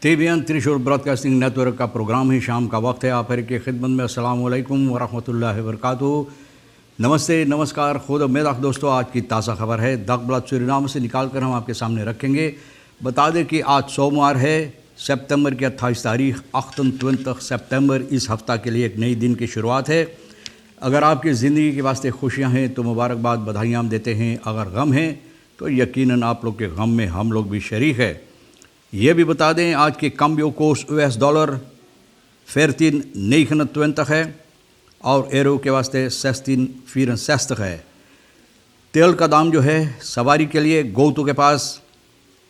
TVN त्रिशूल broadcasting network का programme ही शाम का वक्त है। आप हर की खिदमत में अस्सलाम वालेकुम वरहमतुल्लाहि वबरकातुहू। नमस्ते, नमस्कार, खुद मेरा दोस्तों, आज की ताज़ा खबर है दागब्लाद सूरीनाम से निकाल कर हम आपके सामने रखेंगे। बता दें कि आज सोमवार है, सितंबर की 28 तारीख 28 सितंबर। इस हफ्ता के लिए एक नई दिन की शुरुआत है। अगर आपकी ज़िंदगी के वास्ते खुशियाँ हैं तो मुबारकबाद, बधाइयाँ हम देते हैं। अगर गम हैं तो यकीनन आप लोग के गम में हम लोग भी शरीक है। ये भी बता दें आज के कम्बियो कोर्स US डॉलर 14,29 है और एरो के वास्ते 16,64 है। तेल का दाम जो है सवारी के लिए गोतू के पास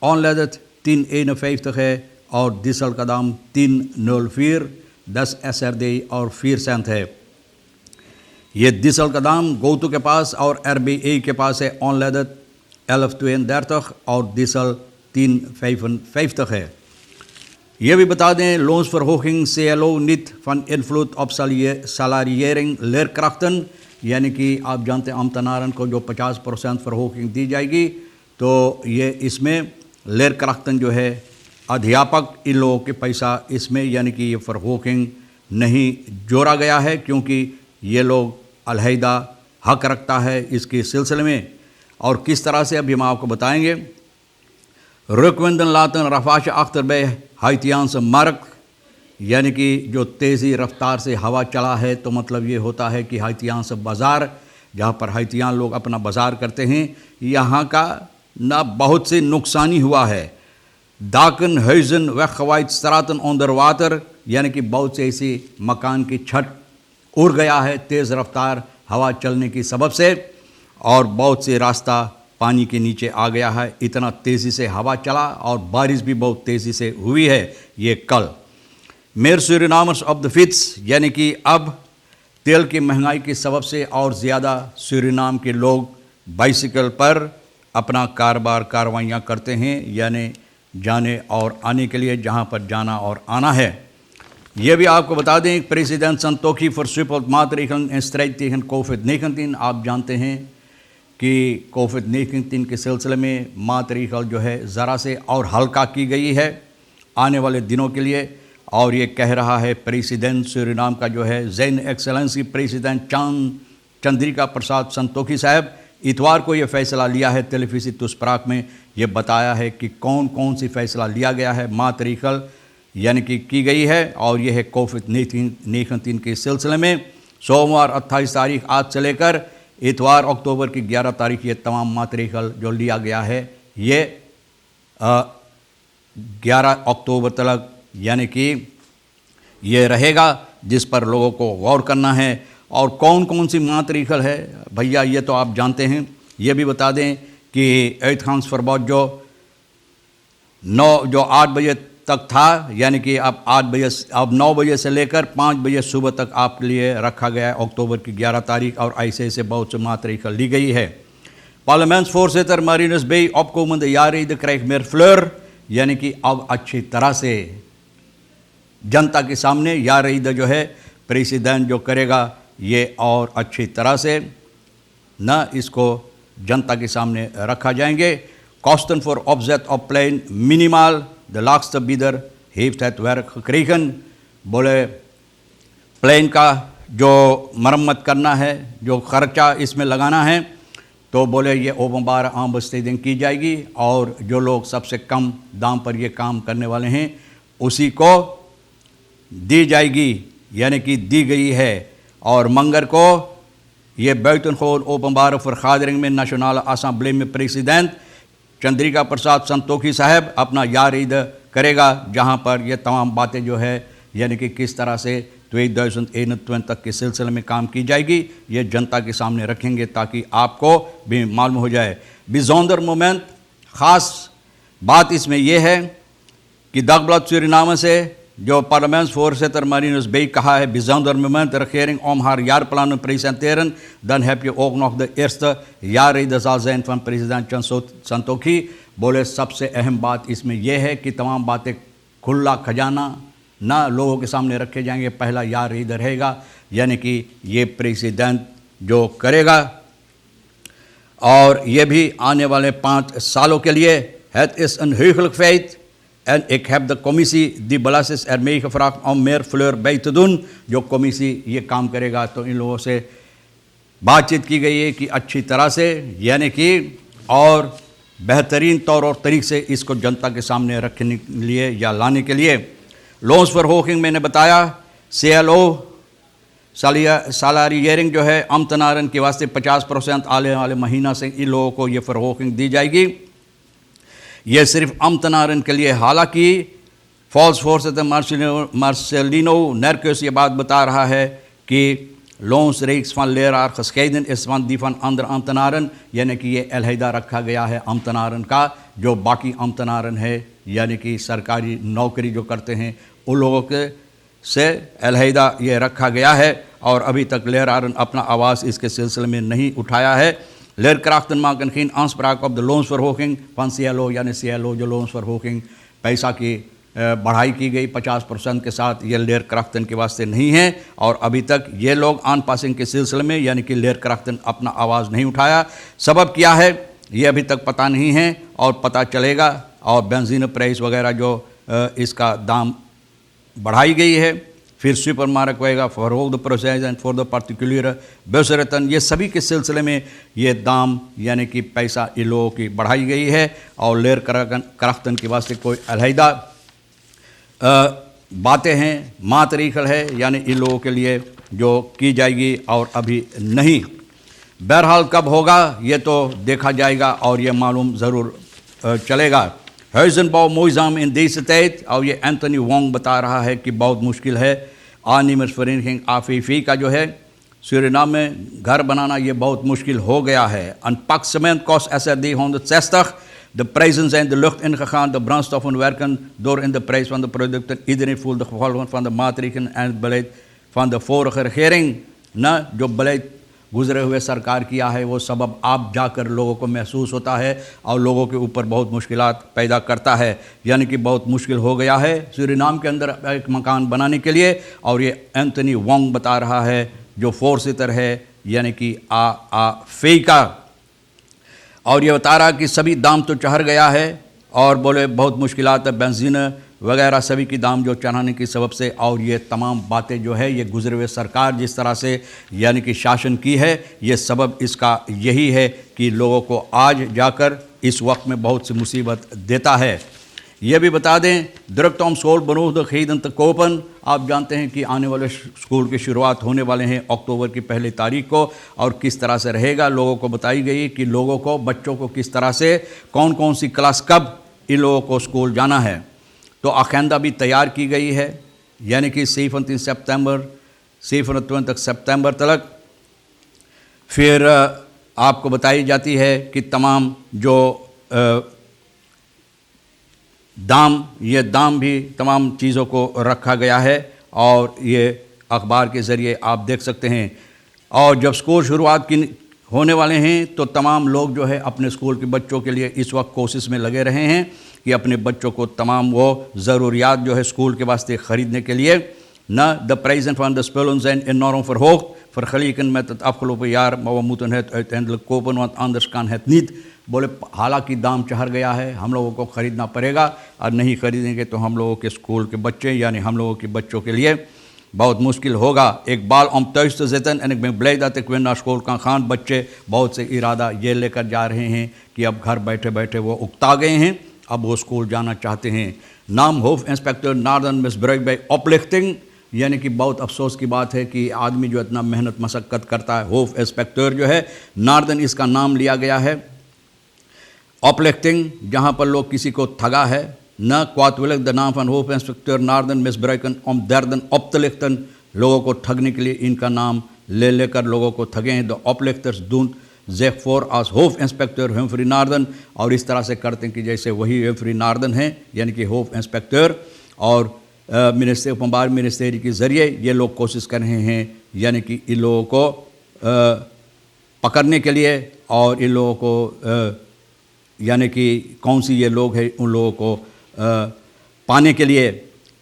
ऑनलेदत 3,51 है और डीजल का दाम 3,04 10 SRD और 4 सेंट है। ये डीजल का दाम गोतू के पास और RBA के पास है ऑनलेदत 11,32 और डीजल 3,55 है। ये भी बता दें लोन्स फॉर होकिंग CLO नित फन इनफ्लूट ऑफ सलारियरिंग लेरक्राफ्टन, यानी कि आप जानते हैं अमतनारन को जो 50% फॉर होकिंग दी जाएगी, तो ये इसमें लेरक्राफ्टन जो है अध्यापक इन लोगों के पैसा इसमें यानी कि ये फॉर होकिंग नहीं जोड़ा गया है, क्योंकि ये लोग अलहदा हक रखता है इसके सिलसिले में। और किस तरह से अभी हम आपको बताएंगे। रुकवंदन लातन रफाश अख्तर बे हाइतियान से मरक, यानी कि जो तेज़ी रफ्तार से हवा चला है, तो मतलब ये होता है कि हाइतियान से बाज़ार, जहाँ पर हाइतियान लोग अपना बाज़ार करते हैं, यहाँ का ना बहुत से नुकसानी हुआ है। दाकन हैज़न व खवाइत सरातन ऑन्दर वातर, यानी कि बहुत से ऐसी मकान की छत उड़ गया है तेज़ रफ्तार हवा चलने की सबब से, और बहुत से रास्ता पानी के नीचे आ गया है। इतना तेज़ी से हवा चला और बारिश भी बहुत तेज़ी से हुई है। ये कल मेयर सूरीनामर्स ऑफ द फिट्स, यानी कि अब तेल की महंगाई की सबब से और ज़्यादा सूरीनाम के लोग बाइसिकल पर अपना कार्रवाइयाँ करते हैं, यानी जाने और आने के लिए जहाँ पर जाना और आना है। ये भी आपको बता दें प्रेसिडेंट संतोखी फॉर स्विपल मातरीखन एस्ट्राइटिहन COVID-19। आप जानते हैं कि COVID-19 के सिलसिले में मातरीखल जो है ज़रा से और हल्का की गई है आने वाले दिनों के लिए। और ये कह रहा है प्रेसिडेंट सूरीनाम का जो है ज़ैन एक्सेलेंसी प्रेसिडेंट चंद्रिका प्रसाद संतोखी साहब, इतवार को ये फ़ैसला लिया है। टेलीविज़न तुस्प्राक में ये बताया है कि कौन कौन सी फ़ैसला लिया गया है, मातरीखल यानी कि की गई है। और यह है COVID-19 के सिलसिले में सोमवार 28 तारीख आज से लेकर इतवार अक्टूबर की 11 तारीख ये तमाम मातरीखल जो लिया गया है, ये 11 अक्टूबर तक यानी कि ये रहेगा, जिस पर लोगों को गौर करना है। और कौन कौन सी मातरीखल है भैया, ये तो आप जानते हैं। ये भी बता दें कि एथ खान्स फरबौत जो 8 बजे तक था, यानी कि अब 9 बजे से लेकर 5 बजे सुबह तक आपके लिए रखा गया है अक्टूबर की 11 तारीख। और ऐसे बहुत से मातरीखल ली गई है। पार्लियामेंट्स फोर्सेटर मारिनस बे ऑपकोमंद यारी द क्राइक मेयर फ्लोर, यानी कि अब अच्छी तरह से जनता के सामने यार जो है प्रेसिडेंट जो करेगा ये और अच्छी तरह से न इसको जनता के सामने रखा जाएंगे। कॉस्टन for object of plane minimal the last बिदर heeft het werk gekregen, बोले प्लेन का जो मरम्मत करना है, जो खर्चा इसमें लगाना है, तो बोले ये ओबंबार आम बस्तेदिन की जाएगी और जो लोग सबसे कम दाम पर ये काम करने वाले हैं उसी को दी जाएगी, यानी कि दी गई है। और मंगर को ये बैतनखोर ओबंबार फॉर खादरिंग में नेशनल असम्बली में प्रेसिडेंट चंद्रिका प्रसाद संतोखी साहब अपना यार ईद करेगा, जहाँ पर ये तमाम बातें जो है यानी कि किस तरह से 2021 तक के सिलसिले में काम की जाएगी, ये जनता के सामने रखेंगे ताकि आपको भी मालूम हो जाए। बिजोंदर मोमेंट ख़ास बात इसमें यह है कि दागब्लाद सूरीनाम से जो पार्लियामेंट्स voorzitter Marinus Beek कहा है bijzonder moment de regering om haar jaarplannen presenteren, dan heb je ook nog de eerste jaarrede zal zijn van president Santokhi. बोले सबसे अहम बात इसमें यह है कि तमाम बातें खुला खजाना ना लोगों के सामने रखे जाएंगे। पहला यार रहेगा, यानी कि ये प्रेसिडेंट जो करेगा और ये भी आने वाले 5 सालों के लिए। Het is een heugelijk feit En ik heb de commissie die belast is ermee gevraagd om meer fleur bij te doen. जो commissie ये काम करेगा तो इन लोगों से बातचीत की गई है कि अच्छी तरह से यानी कि और बेहतरीन तौर और तरीके से इसको जनता के सामने रखने के लिए या लाने के लिए लोन्स फॉर होकिंग मैंने बताया CLO सैलरीयरिंग जो है अमतनारन के वास्ते 50% आने वाले महीना से इन लोगों को ये फरहोकिंग दी जाएगी। ये सिर्फ अमतनारन के लिए, हालांकि फॉल्स फोर्स मार्सेलिनो नरकोस ये बात बता रहा है कि लोन्स रेक्स फन लेरार खस्केदन इस वन दी फन अंदर अमतनारन, यानी कि ये अलहदा रखा गया है अमतनारन का, जो बाकी अमतनारन है यानी कि सरकारी नौकरी जो करते हैं उन लोगों के से अलहदा ये रखा गया है। और अभी तक लेरारन अपना आवाज़ इसके सिलसिले में नहीं उठाया है। लेरक्राफ्टन मार्कन खीन आंसप्राक ऑफ द लोन्स फॉर होकिंग फन CLO यानी CLO जो लोन्स फॉर होकिंग पैसा की बढ़ाई की गई 50% के साथ, ये लेरक्राफ्टन के वास्ते नहीं है। और अभी तक ये लोग ऑन पासिंग के सिलसिले में यानी कि लेरक्राफ्टन अपना आवाज़ नहीं उठाया। सबब क्या है ये अभी तक पता नहीं है और पता चलेगा। और बेंजीन प्राइस वगैरह जो इसका दाम बढ़ाई गई है, फिर सुपर मार्क होएगा फॉर ऑल द प्रोसेस एंड फॉर द पर्टिकुलर बेसरतन, ये सभी के सिलसिले में ये दाम यानी कि पैसा इन लोगों की बढ़ाई गई है। और लेर क्राफ्टन के वास्ते कोई अलहदा बातें हैं मातरीखल है यानी इन लोगों के लिए जो की जाएगी और अभी नहीं। बहरहाल कब होगा ये तो देखा जाएगा और ये मालूम ज़रूर चलेगा। Huizenbouw moeizaam in deze tijd, और ये एंथनी वोंग बता रहा है कि बहुत मुश्किल है। aannemersvereniging AVV का जो है सूरीनाम में घर बनाना ये बहुत मुश्किल हो गया है। Een pak cement kost SRD 160. De prijzen zijn de lucht ingegaan, de brandstoffen werken door in de prijs van de producten. Iedereen voelt de gevolgen van de maatregelen en het beleid van de vorige regering। न जो बलेद गुजरे हुए सरकार किया है वो सबब आप जाकर लोगों को महसूस होता है और लोगों के ऊपर बहुत मुश्किलात पैदा करता है। यानी कि बहुत मुश्किल हो गया है सूरीनाम के अंदर एक मकान बनाने के लिए। और ये एंथनी वोंग बता रहा है जो 4 सीटर है यानी कि AVV का। और ये बता रहा कि सभी दाम तो चढ़ गया है और बोले बहुत मुश्किलात है, बेंजीन वगैरह सभी की दाम जो चढ़ाने की सबब से। और ये तमाम बातें जो है ये गुजरे हुए सरकार जिस तरह से यानी कि शासन की है, ये सबब इसका यही है कि लोगों को आज जाकर इस वक्त में बहुत सी मुसीबत देता है। ये भी बता दें दुरुक्त om स्कूल बनूद खरीदन तकोपन, आप जानते हैं कि आने वाले स्कूल की शुरुआत होने वाले हैं अक्टूबर की 1 तारीख को। और किस तरह से रहेगा लोगों को बताई गई कि लोगों को बच्चों को किस तरह से कौन कौन सी क्लास कब इन लोगों को स्कूल जाना है। तो आखेंदा भी तैयार की गई है यानी कि 27 सितंबर 27 सितंबर तक। फिर आपको बताई जाती है कि तमाम जो ये दाम भी तमाम चीज़ों को रखा गया है और ये अखबार के ज़रिए आप देख सकते हैं। और जब स्कूल शुरुआत की होने वाले हैं तो तमाम लोग जो है अपने स्कूल के बच्चों के लिए इस वक्त कोशिश में लगे रहे हैं कि अपने बच्चों को तमाम वो ज़रूरियात जो है स्कूल के वास्ते ख़रीदने के लिए न the प्राइज़न van de spullen zijn enorm verhoogd vergeleken met het afgelopen jaar, maar we moeten het uiteindelijk kopen want anders kan het niet। बोले हालांकि दाम चढ़ गया है, हम लोगों को ख़रीदना पड़ेगा और नहीं ख़रीदेंगे तो हम लोगों के स्कूल के बच्चे यानी हम लोगों के बच्चों के लिए बहुत मुश्किल होगा। एक बाल om thuis te zitten en ik ben blij dat ik weer naar school kan gaan। बच्चे बहुत से इरादा ये लेकर जा रहे हैं कि अब घर बैठे बैठे वो उकता गए हैं, अब वो स्कूल जाना चाहते हैं। नाम होफ इंस्पेक्टर नार्दन मिसब्रेक बाई ऑपलिफ्टिंग, यानी कि बहुत अफसोस की बात है कि आदमी जो इतना मेहनत मशक्क़त करता है, होफ इंस्पेक्टर जो है नार्दन इसका नाम लिया गया है। ऑपलिफ्टिंग जहाँ पर लोग किसी को ठगा है, न क्वातविलक द नाम फन होफ इंस्पेक्टर नार्दन मिसब्रेकन om derden op te lichten, लोगों को ठगने के लिए इनका नाम ले लेकर लोगों को ठगे हैं। द ऑपलिफ्टर्स doen zich voor als hoofdinspecteur Humphrey Naarden, और इस तरह से करते हैं कि जैसे वही Humphrey Naarden हैं यानी कि होफ इंस्पेक्टर। और मिनिस्ट्री ओपनबार मिनिस्ट्री के ज़रिए ये लोग कोशिश कर रहे हैं यानी कि इन लोगों को पकड़ने के लिए और इन लोगों को यानी कि कौन सी ये लोग हैं उन लोगों को पाने के लिए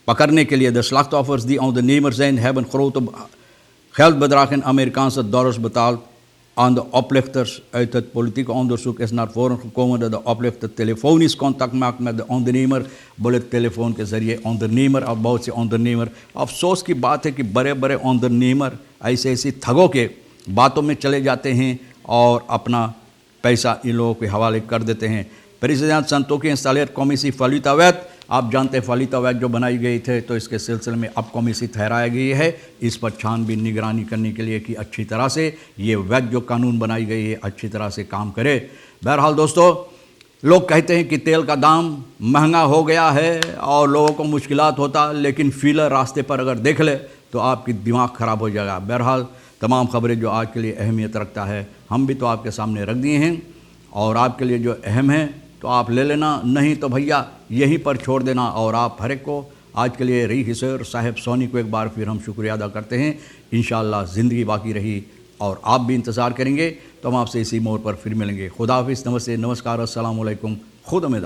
पकड़ने के लिए। The slachtoffers die ondernemers zijn hebben grote geldbedragen Amerikaanse dollars betaald aan de oplichters uit het politieke onderzoek is naar voren gekomen dat de oplichter telefonisch contact maakt met de ondernemer, bullet telefoon के जरिए ondernemer और बहुत से ondernemer। अफसोस की बात है कि बड़े बड़े ondernemer ऐसे ऐसी ठगों के बातों में चले जाते हैं और अपना पैसा इन लोगों के हवाले कर देते हैं। प्रेसिडेंट संतोखी इंस्टॉलेट कॉमिसी फलिता वैद, आप जानते हैं फलिता वैद जो बनाई गई थे, तो इसके सिलसिले में अब कॉमिसी ठहराई गई है इस पर छानबीन निगरानी करने के लिए कि अच्छी तरह से ये वैद जो कानून बनाई गई है अच्छी तरह से काम करे। बहरहाल दोस्तों, लोग कहते हैं कि तेल का दाम महंगा हो गया है और लोगों को मुश्किलात होता, लेकिन फीलर रास्ते पर अगर देख ले तो आपकी दिमाग ख़राब हो जाएगा। बहरहाल तमाम खबरें जो आज के लिए अहमियत रखता है हम भी तो आपके सामने रख दिए हैं और आपके लिए जो अहम है तो आप ले लेना, नहीं तो भैया यहीं पर छोड़ देना। और आप हर एक को आज के लिए रही हिसर साहब सोनी को एक बार फिर हम शुक्रिया अदा करते हैं। इंशाअल्लाह ज़िंदगी बाकी रही और आप भी इंतज़ार करेंगे तो हम आपसे इसी मोड़ पर फिर मिलेंगे। खुदा हाफिज़, नमस्ते, नमस्कार, अस्सलाम वालेकुम, खुद उम्मीद।